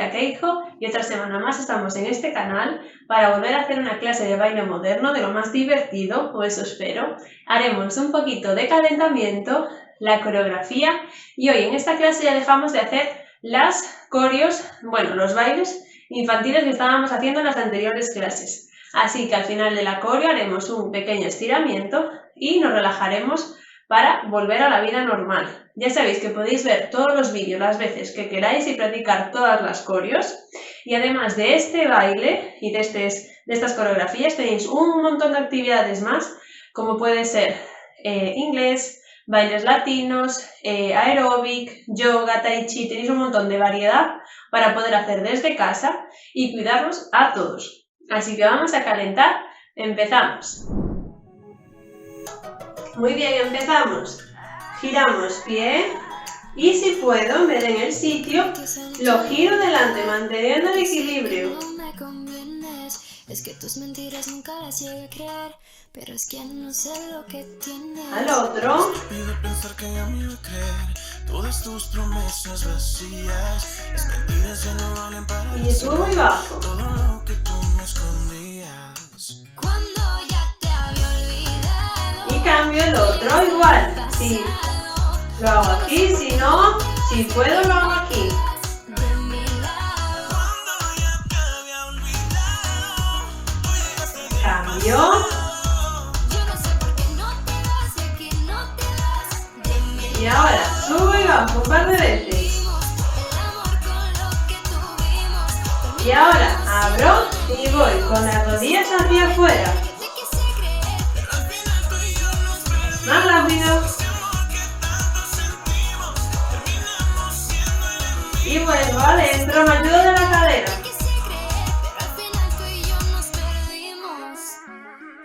Laura Keiko y otra semana más estamos en este canal para volver a hacer una clase de baile moderno de lo más divertido, o eso espero. Haremos un poquito de calentamiento, la coreografía y hoy en esta clase ya dejamos de hacer las coreos, los bailes infantiles que estábamos haciendo en las anteriores clases. Así que al final de la coreo haremos un pequeño estiramiento y nos relajaremos para volver a la vida normal. Ya sabéis que podéis ver todos los vídeos las veces que queráis y practicar todas las coreos. Y además de este baile y de estas coreografías tenéis un montón de actividades más, como puede ser inglés, bailes latinos, aeróbic, yoga, tai chi. Tenéis un montón de variedad para poder hacer desde casa y cuidarnos a todos. Así que vamos a calentar. Empezamos. Muy bien, empezamos. Giramos pie y si puedo, en vez de en el sitio, lo giro delante, manteniendo el equilibrio. Es que tus mentiras nunca las llegué a creer, pero es que no sé lo que tienes. Al otro. Y subo y bajo. Y cambio el otro igual. Si lo hago aquí, si no, si puedo lo hago aquí. Cambio. Y ahora subo y bajo un par de veces. Y ahora abro y voy con las rodillas hacia afuera. Más rápido. Y vuelvo adentro, me ayudo de la cadera.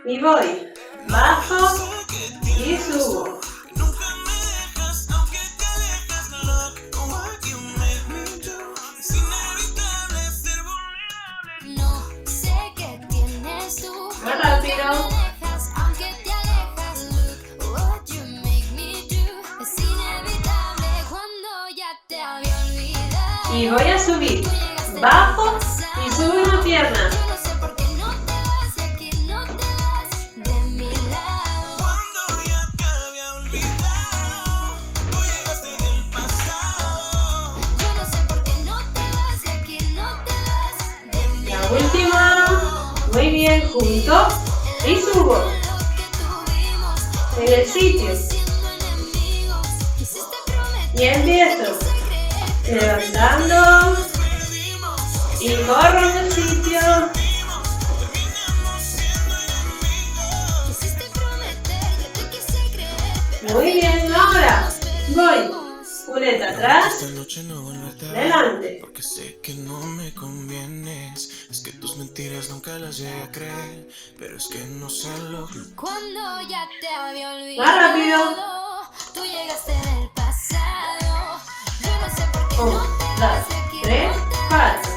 Y voy, bajo y subo. Más rápido. Y voy a subir, bajo y subo una pierna. La última, muy bien, junto y subo. En el sitio. Y empiezo. Levantando y corro en el sitio. Muy bien, ahora voy culeta atrás, delante. Porque sé que no me convienes. Es que tus mentiras nunca las llegué a creer, pero es que no sé lo que. Cuando ya te había olvidado, Más rápido. tú llegaste en el pasado. Yo no sé por qué 1, 2, 3, 4.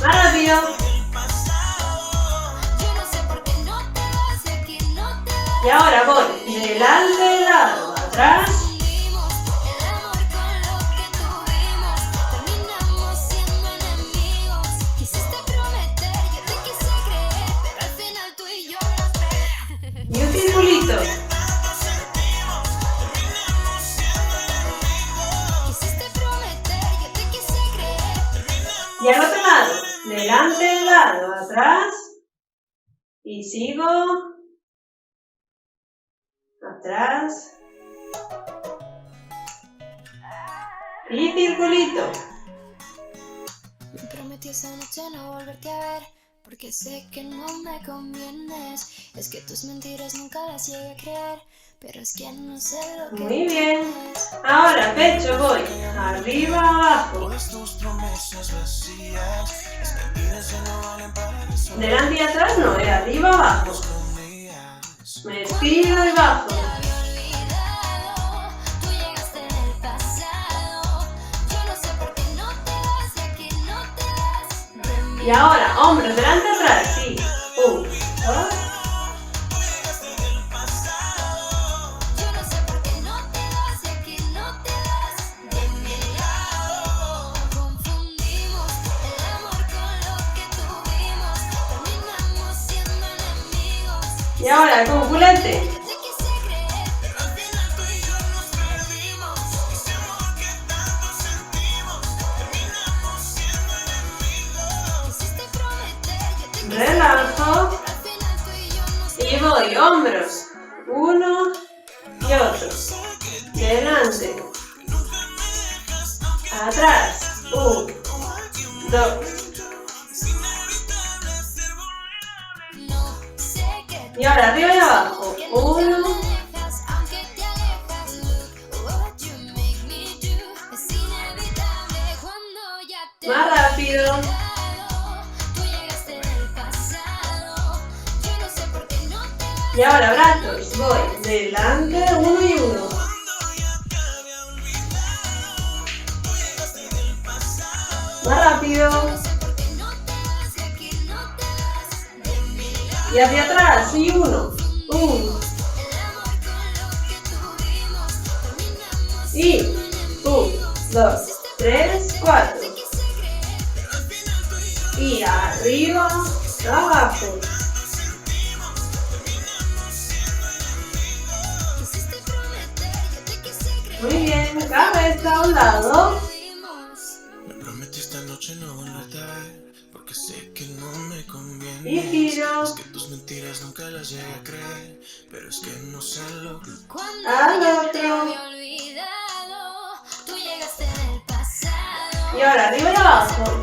Más rápido. Y ahora voy delante, lado, atrás. Y un circulito. Y al otro lado, delante, lado, atrás. Y sigo. Atrás. Y circulito. Me prometí esa noche no volverte a ver, porque sé que no me convienes. Es que tus mentiras nunca las llegué a creer, pero es que no sé lo que Muy bien. Ahora pecho voy. Arriba, abajo. Delante y atrás no, arriba, abajo. Me estiro y bajo. Y ahora, hombros delante, atrás, sí. 1, 2. Y ahora con culete. Relajo. Y voy, hombros. Uno y otro. Delante. Atrás. 1, 2. Y ahora arriba y abajo. 1. Más rápido. Y ahora brazos. Voy delante, 1 y 1. Más rápido. Y hacia atrás. Y 1. 1. Y 1, 2, 3, 4. Y arriba, abajo. Muy bien, cabeza a un lado. Me prometí esta noche no volverte a ver, porque sé que no me conviene. Y giro. Es que tus mentiras nunca las llegué a creer, pero es que no sé lo que... Al otro. Y ahora arriba y abajo.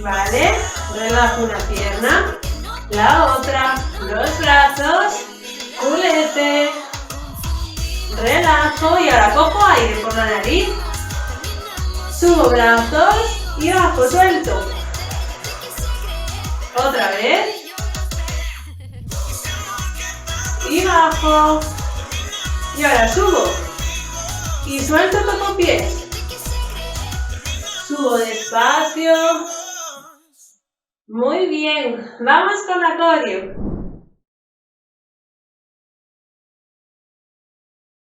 Vale, relajo una pierna, la otra, los brazos, culete, relajo y ahora cojo aire por la nariz, subo brazos y bajo, suelto. Otra vez. Y bajo. Y ahora subo. Y suelto, toco pies. Subo despacio. Muy bien. Vamos con la coreo.